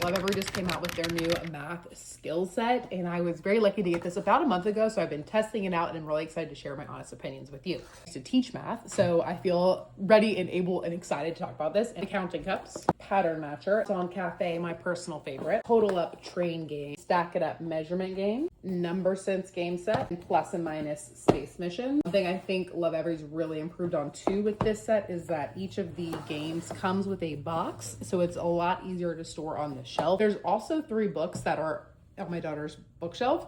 Lovevery just came out with their new math skill set, and I was very lucky to get this about a month ago, so I've been testing it out, and I'm really excited to share my honest opinions with you. I used to teach math, so I feel ready and able and excited to talk about this. And counting cups, pattern matcher, it's on Cafe, my personal favorite, total up train game, stack it up measurement game, number sense game set, and plus and minus space mission. One thing I think Lovevery's really improved on too with this set is that each of the games comes with a box, so it's a lot easier to store on the shelf. There's also 3 books that are on my daughter's bookshelf.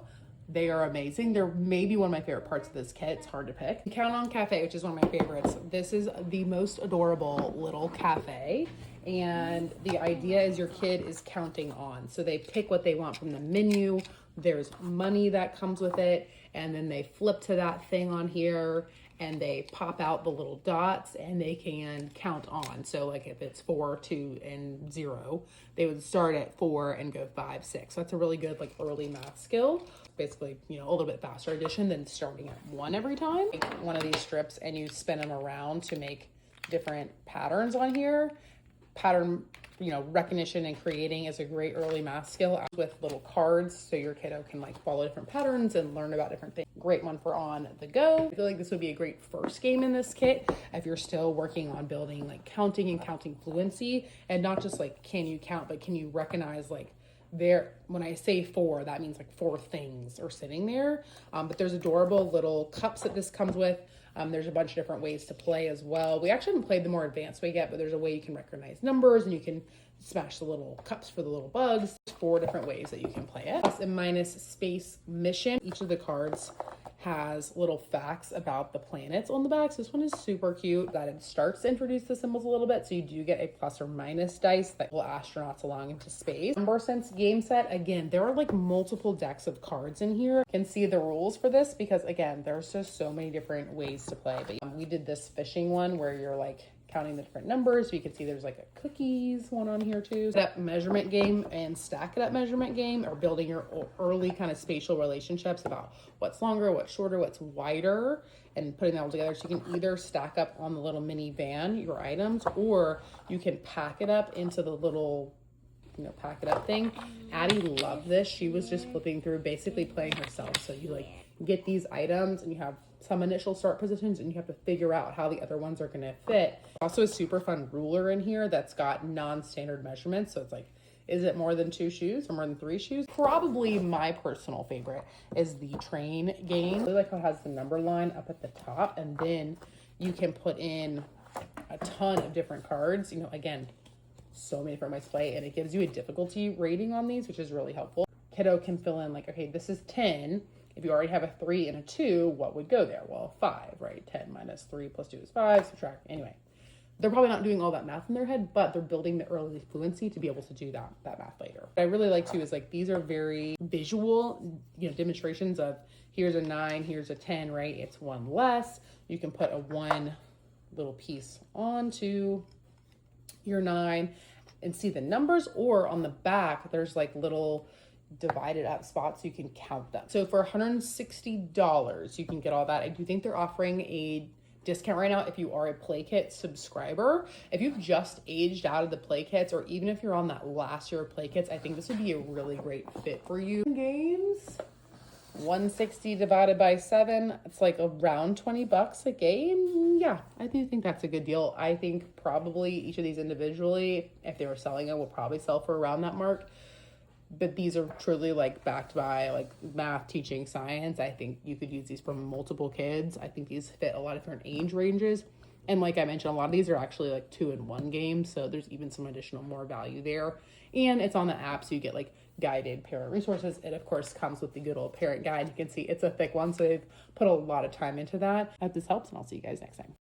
They are amazing. They're maybe one of my favorite parts of this kit. It's hard to pick. Count on Cafe, which is one of my favorites. This is the most adorable little cafe. And the idea is your kid is counting on. So they pick what they want from the menu. There's money that comes with it. And then they flip to that thing on here and they pop out the little dots and they can count on. So like if it's 4, 2, and 0, they would start at 4 and go 5, 6. So that's a really good like early math skill. Basically, you know, a little bit faster addition than starting at 1 every time. Take one of these strips and you spin them around to make different patterns on here. Pattern, you know, recognition and creating is a great early math skill with little cards so your kiddo can like follow different patterns and learn about different things. Great one for on the go. I feel like this would be a great first game in this kit if you're still working on building like counting and counting fluency, and not just like can you count, but can you recognize like when I say 4, that means like 4 things are sitting there. But there's adorable little cups that this comes with. There's a bunch of different ways to play as well. We actually haven't played the more advanced way yet, but there's a way you can recognize numbers and you can smash the little cups for the little bugs. There's 4 different ways that you can play it. Plus and minus space mission. Each of the cards has little facts about the planets on the back. So this one is super cute that it starts to introduce the symbols a little bit. So you do get a plus or minus dice that will astronauts along into space. Number sense game set. Again, there are like multiple decks of cards in here. You can see the rules for this because again, there's just so many different ways to play. But we did this fishing one where you're like counting the different numbers. So you can see there's like a cookies one on here too. Step measurement game and stack it up measurement game are building your early kind of spatial relationships about what's longer, what's shorter, what's wider, and putting that all together. So you can either stack up on the little mini van your items, or you can pack it up into the little, you know, pack it up thing. Addie loved this. She was just flipping through, basically playing herself. So you like get these items and you have some initial start positions and you have to figure out how the other ones are going to fit. Also a super fun ruler in here that's got non-standard measurements. So it's like, is it more than 2 shoes or more than 3 shoes? Probably my personal favorite is the train game. I really like how it has the number line up at the top, and then you can put in a ton of different cards. You know, again, so many different ways to play, and it gives you a difficulty rating on these, which is really helpful. Kiddo can fill in like, okay, this is 10. If you already have a 3 and a 2, what would go there? Well, 5, right? 10 minus 3 plus 2 is 5, subtract. Anyway, they're probably not doing all that math in their head, but they're building the early fluency to be able to do that math later. What I really like too is like, these are very visual, you know, demonstrations of here's a 9, here's a 10, right? It's 1 less. You can put a 1 little piece onto your 9 and see the numbers, or on the back, there's like little divided up spots so you can count them. So for $160, you can get all that. I do think they're offering a discount right now if you are a Play Kit subscriber. If you've just aged out of the Play Kits, or even if you're on that last year of Play Kits, I think this would be a really great fit for you. Games, 160 divided by 7, it's like around 20 bucks a game. Yeah, I do think that's a good deal. I think probably each of these individually, if they were selling them, will probably sell for around that mark. But these are truly like backed by like math, teaching, science. I think you could use these for multiple kids. I think these fit a lot of different age ranges. And like I mentioned, a lot of these are actually like 2-in-1 games. So there's even some additional more value there. And it's on the app, so you get like guided parent resources. It of course comes with the good old parent guide. You can see it's a thick one, so they've put a lot of time into that. I hope this helps, and I'll see you guys next time.